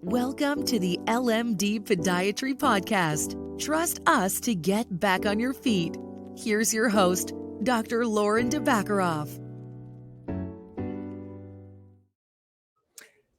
Welcome to the LMD Podiatry Podcast. Trust us to get back on your feet. Here's your host, Dr. Lauren DeBaccaroff.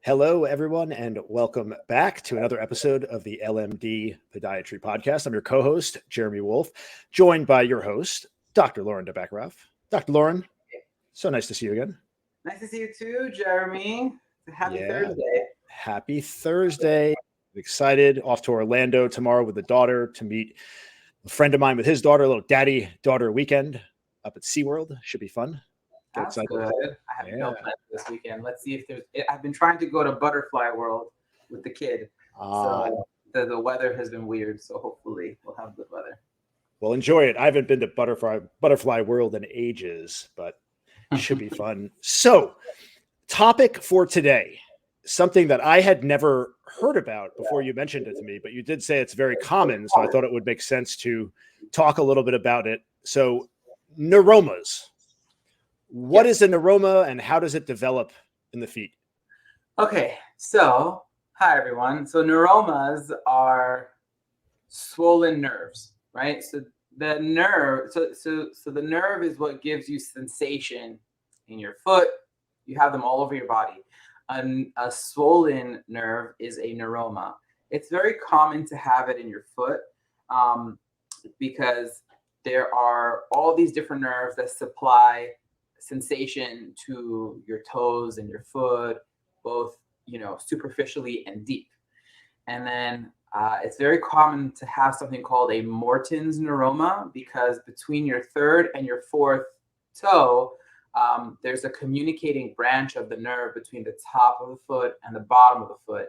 Hello, everyone, and welcome back to another episode of the LMD Podiatry Podcast. I'm your co-host, Jeremy Wolf, joined by your host, Dr. Lauren DeBaccaroff. Dr. Lauren, so nice to see you again. Nice to see you too, Jeremy. Happy Thursday. Happy Thursday. Excited. Off to Orlando tomorrow with the daughter to meet a friend of mine with his daughter, a little daddy-daughter weekend up at SeaWorld. Should be fun. That's good. I have no plans this weekend. Let's see if there's. I've been trying to go to Butterfly World with the kid. So the weather has been weird. So hopefully we'll have good weather. Well, enjoy it. I haven't been to Butterfly World in ages, but it should be fun. So, topic for today, something that I had never heard about before you mentioned it to me, but you did say it's very common. So I thought it would make sense to talk a little bit about it. So, neuromas. What is a neuroma and how does it develop in the feet? Okay, so hi everyone. So neuromas are swollen nerves, right? So the nerve, so the nerve is what gives you sensation in your foot. You have them all over your body. A swollen nerve is a neuroma. It's very common to have it in your foot because there are all these different nerves that supply sensation to your toes and your foot, both, superficially and deep. And then it's very common to have something called a Morton's neuroma because between your third and your fourth toe, there's a communicating branch of the nerve between the top of the foot and the bottom of the foot.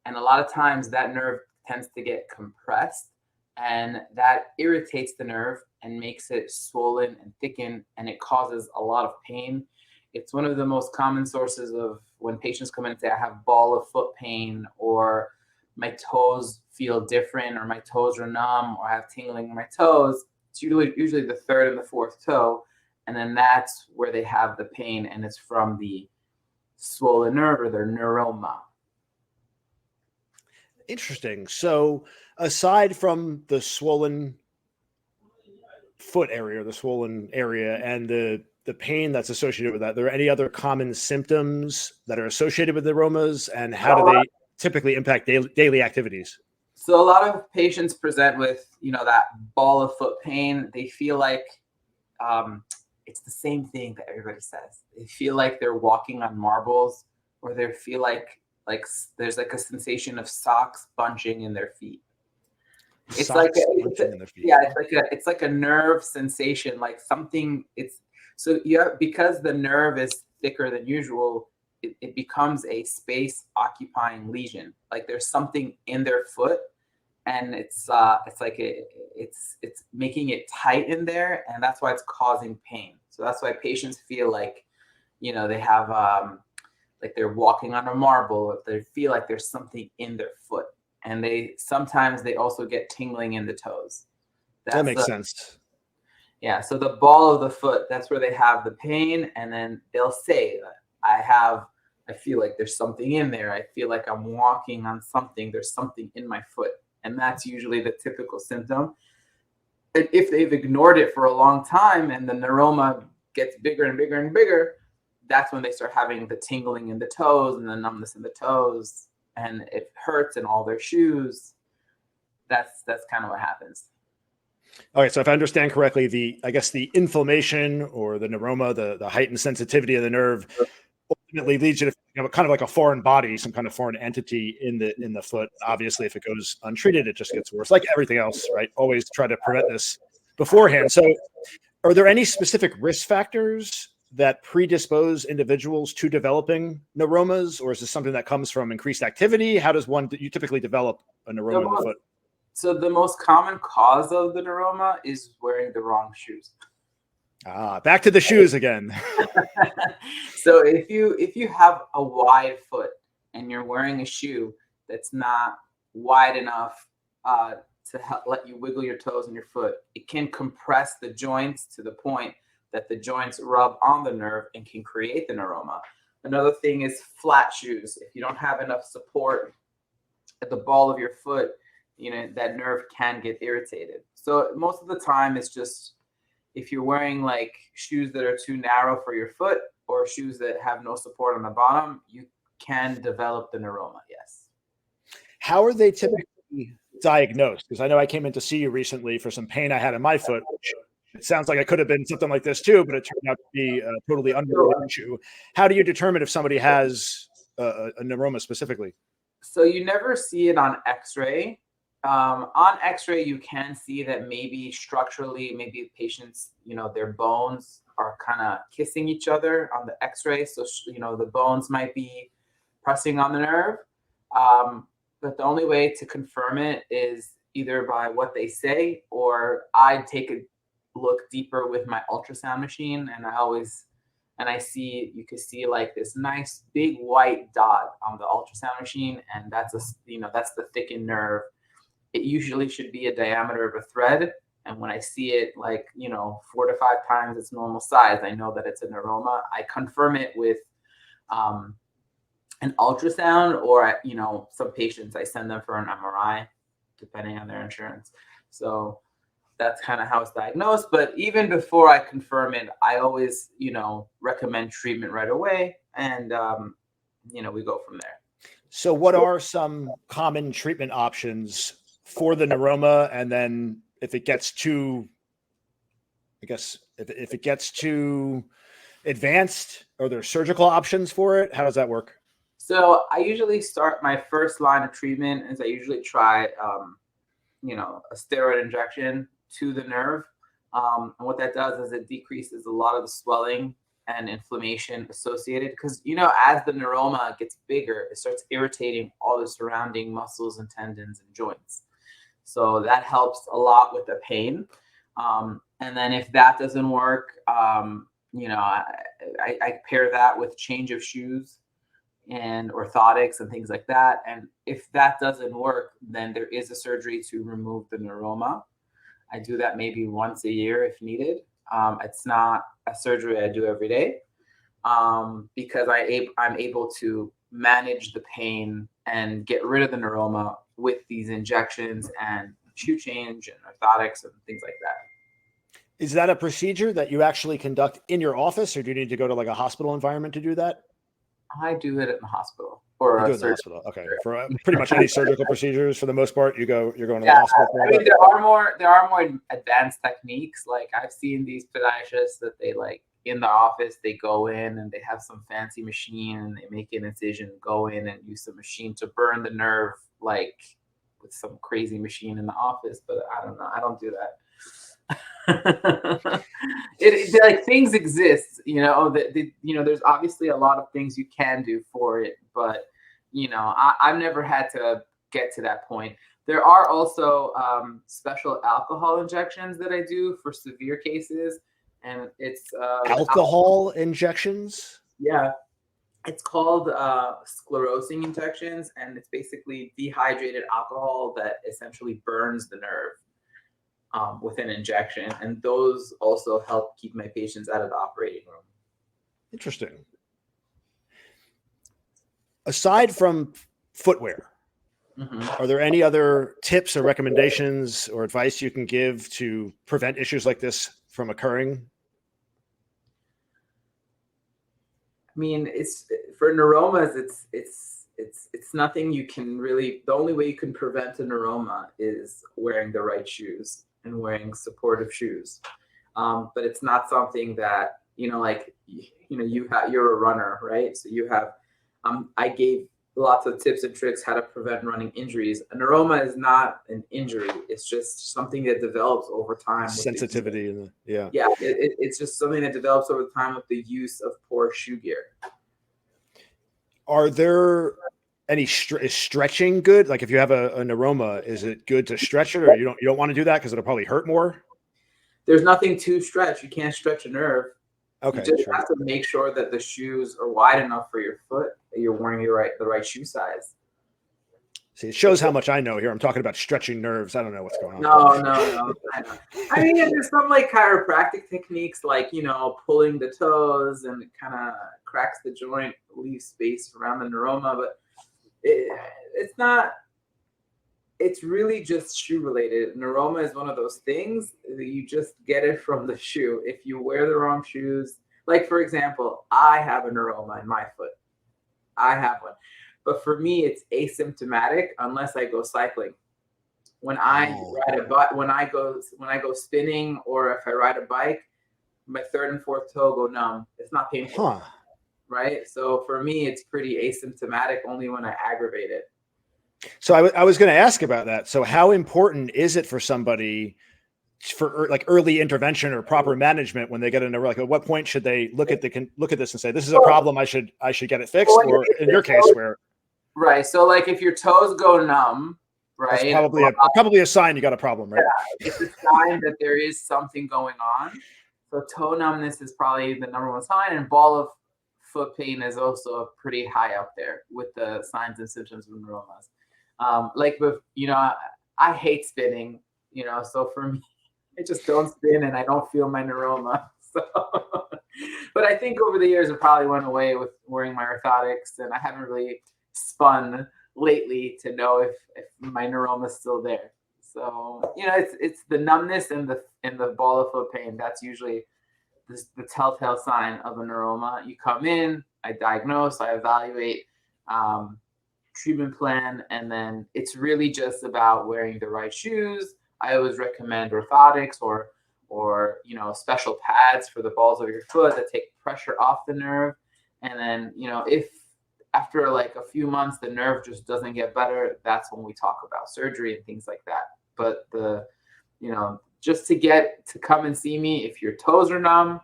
And a lot of times that nerve tends to get compressed and that irritates the nerve and makes it swollen and thicken, and it causes a lot of pain. It's one of the most common sources of when patients come in and say, I have ball of foot pain, or my toes feel different, or my toes are numb, or I have tingling in my toes. It's usually the third and the fourth toe. And then that's where they have the pain, and it's from the swollen nerve or their neuroma. Interesting. So aside from the swollen foot area, the swollen area, and the pain that's associated with that, are there any other common symptoms that are associated with neuromas, and how do they typically impact daily activities? So a lot of patients present with, that ball of foot pain. They feel like it's the same thing that everybody says. They feel like they're walking on marbles, or they feel like there's like a sensation of socks bunching in their feet. It's like a nerve sensation, like something. Because the nerve is thicker than usual, it becomes a space occupying lesion. Like there's something in their foot, and it's making it tight in there, and that's why it's causing pain. So that's why patients feel like, they have like they're walking on a marble, or they feel like there's something in their foot. And sometimes they also get tingling in the toes. That makes sense. Yeah. So the ball of the foot, that's where they have the pain. And then they'll say, I feel like there's something in there. I feel like I'm walking on something. There's something in my foot. And that's usually the typical symptom. And if they've ignored it for a long time and the neuroma gets bigger and bigger and bigger, that's when they start having the tingling in the toes and the numbness in the toes. And it hurts in all their shoes. That's kind of what happens. All right. So if I understand correctly, the inflammation or the neuroma, the heightened sensitivity of the nerve ultimately leads you to kind of like a foreign body, some kind of foreign entity in the foot. Obviously, if it goes untreated, it just gets worse, like everything else, right? Always try to prevent this beforehand. So are there any specific risk factors that predispose individuals to developing neuromas, or is this something that comes from increased activity? How does you typically develop a neuroma in the foot? So the most common cause of the neuroma is wearing the wrong shoes. Back to the shoes again. So if you have a wide foot and you're wearing a shoe that's not wide enough to let you wiggle your toes and your foot, it can compress the joints to the point that the joints rub on the nerve and can create the neuroma. Another thing is flat shoes. If you don't have enough support at the ball of your foot, that nerve can get irritated. So most of the time it's just, if you're wearing like shoes that are too narrow for your foot or shoes that have no support on the bottom, you can develop the neuroma. Yes. How are they typically diagnosed? Because I know I came in to see you recently for some pain I had in my foot, which it sounds like it could have been something like this too, but it turned out to be a totally unrelated issue. How do you determine if somebody has a neuroma specifically? So you never see it on X-ray. On X-ray, you can see that maybe structurally, maybe patients, their bones are kind of kissing each other on the X-ray. So, the bones might be pressing on the nerve. But the only way to confirm it is either by what they say, or I take a look deeper with my ultrasound machine, and you can see like this nice big white dot on the ultrasound machine, and that's the thickened nerve. It usually should be a diameter of a thread, and when I see it like 4 to 5 times its normal size, I know that it's a neuroma. I confirm it with an ultrasound, or some patients I send them for an MRI depending on their insurance. So that's kind of how it's diagnosed. But even before I confirm it, I always recommend treatment right away, and we go from there. So what are some common treatment options for the neuroma? And then if it gets too, I guess, if it gets too advanced, are there surgical options for it? How does that work? So I usually start, my first line of treatment is I usually try, a steroid injection to the nerve. And what that does is it decreases a lot of the swelling and inflammation associated, because, as the neuroma gets bigger, it starts irritating all the surrounding muscles and tendons and joints. So that helps a lot with the pain. And then if that doesn't work, I pair that with change of shoes and orthotics and things like that. And if that doesn't work, then there is a surgery to remove the neuroma. I do that maybe once a year if needed. It's not a surgery I do every day, because I'm able to manage the pain and get rid of the neuroma with these injections and shoe change and orthotics and things like that. Is that a procedure that you actually conduct in your office, or do you need to go to like a hospital environment to do that? I do it in the hospital. Or you do it in the hospital. Okay. For pretty much any surgical procedures, for the most part, you're going to the hospital. I mean, there are more advanced techniques. Like I've seen these podiatrists that they like in the office, they go in and they have some fancy machine and they make an incision, go in and use the machine to burn the nerve, like with some crazy machine in the office. But I don't know. I don't do that. Like things exist, there's obviously a lot of things you can do for it, but I've never had to get to that point. There are also special alcohol injections that I do for severe cases, and it's alcohol injections. Yeah, it's called sclerosing injections, and it's basically dehydrated alcohol that essentially burns the nerve with an injection, and those also help keep my patients out of the operating room. Interesting. Aside from footwear, are there any other tips or recommendations or advice you can give to prevent issues like this from occurring? I mean, it's for neuromas, it's nothing you can really. The only way you can prevent a neuroma is wearing the right shoes and wearing supportive shoes. But it's not something that, you're a runner, right? So you have, I gave lots of tips and tricks how to prevent running injuries. A neuroma is not an injury. It's just something that develops over time. Sensitivity. Yeah. It's just something that develops over time with the use of poor shoe gear. Are there any is stretching good? Like if you have a neuroma, is it good to stretch it, or you don't want to do that because it'll probably hurt more? There's nothing to stretch. You can't stretch a nerve. Okay. You just have to make sure that the shoes are wide enough for your foot, that you're wearing the right shoe size. See, it shows how much I know here. I'm talking about stretching nerves. I don't know what's going on. No. I mean, there's some like chiropractic techniques, like, pulling the toes, and it kind of cracks the joint, leaves space around the neuroma, but it's not it's really just shoe related. Neuroma is one of those things that you just get it from the shoe. If you wear the wrong shoes, like for example, I have a neuroma in my foot. I have one. But for me, it's asymptomatic unless I go cycling. When I ride a bike, when I go spinning, or if I ride a bike, my third and fourth toe go numb. It's not painful, right? So for me, it's pretty asymptomatic only when I aggravate it. So I was going to ask about that. So how important is it for somebody for like early intervention or proper management when they get into, like, at what point should they look at this and say, this is a problem, I should get it fixed? Or in your case where. Right. So like if your toes go numb, right. That's probably a sign you got a problem, right? Yeah, it's a sign that there is something going on. So toe numbness is probably the number one sign, and ball of foot pain is also pretty high up there with the signs and symptoms of neuromas. Like with, I hate spinning, so for me, I just don't spin and I don't feel my neuroma. So, but I think over the years it probably went away with wearing my orthotics, and I haven't really spun lately to know if my neuroma is still there. So, it's the numbness and the ball of foot pain. That's usually the telltale sign of a neuroma. You come in, I diagnose, I evaluate, treatment plan, and then it's really just about wearing the right shoes. I always recommend orthotics or special pads for the balls of your foot that take pressure off the nerve. And then, if after like a few months the nerve just doesn't get better, that's when we talk about surgery and things like that. But just to come and see me if your toes are numb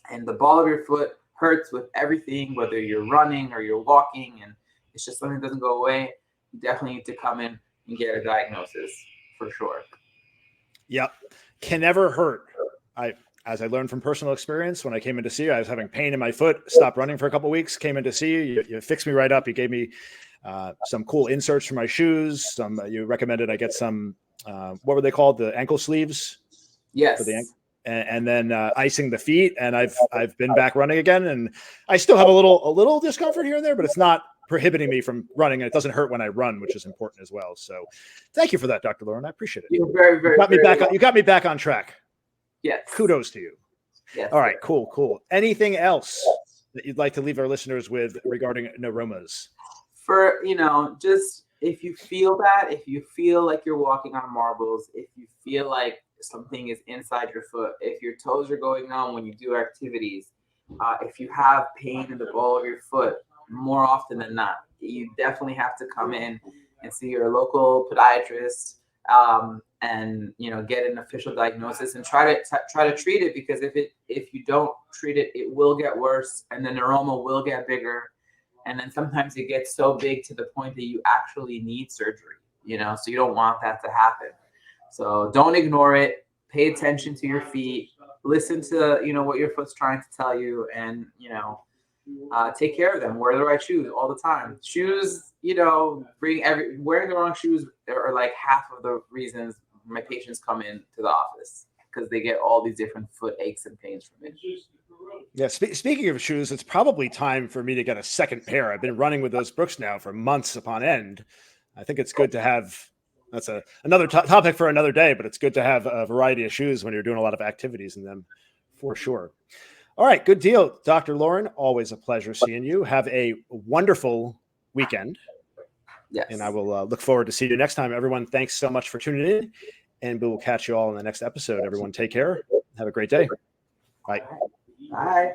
and the ball of your foot hurts with everything, whether you're running or you're walking, and it's just something that doesn't go away, you definitely need to come in and get a diagnosis for sure. Yep. Can never hurt. As I learned from personal experience, when I came in to see you, I was having pain in my foot, stopped running for a couple of weeks, came in to see you. You fixed me right up. You gave me some cool inserts for my shoes. You recommended I get some, what were they called? The ankle sleeves? Yes. For the ankle. And then icing the feet. And I've been back running again, and I still have a little discomfort here and there, but it's not prohibiting me from running, and it doesn't hurt when I run, which is important as well. So thank you for that, Dr. Lauren. I appreciate it. You're very, very, you got me back on track. Yes. Kudos to you. Yes. All right, cool. Anything else that you'd like to leave our listeners with regarding neuromas? For, just if you feel like you're walking on marbles, if you feel like something is inside your foot, if your toes are going numb when you do activities, if you have pain in the ball of your foot, more often than not, you definitely have to come in and see your local podiatrist, and get an official diagnosis and try to treat it, because if you don't treat it, it will get worse and the neuroma will get bigger, and then sometimes it gets so big to the point that you actually need surgery. So you don't want that to happen. So don't ignore it. Pay attention to your feet. Listen to what your foot's trying to tell you, and take care of them. Wear the right shoes all the time. Shoes, wearing the wrong shoes are like half of the reasons my patients come in to the office, because they get all these different foot aches and pains from it. Yeah. Speaking of shoes, it's probably time for me to get a second pair. I've been running with those Brooks now for months upon end. I think it's good to have, that's another topic for another day, but it's good to have a variety of shoes when you're doing a lot of activities in them, for sure. All right. Good deal. Dr. Lauren, always a pleasure seeing you. Have a wonderful weekend. Yes. And I will look forward to seeing you next time. Everyone, thanks so much for tuning in, and we will catch you all in the next episode. Everyone, take care. Have a great day. Bye. Bye.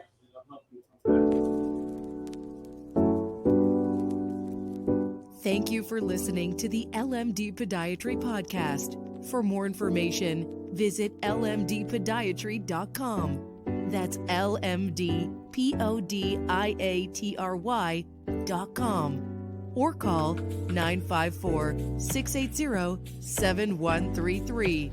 Thank you for listening to the LMD Podiatry Podcast. For more information, visit lmdpodiatry.com. That's lmdpodiatry.com. Or call 954-680-7133.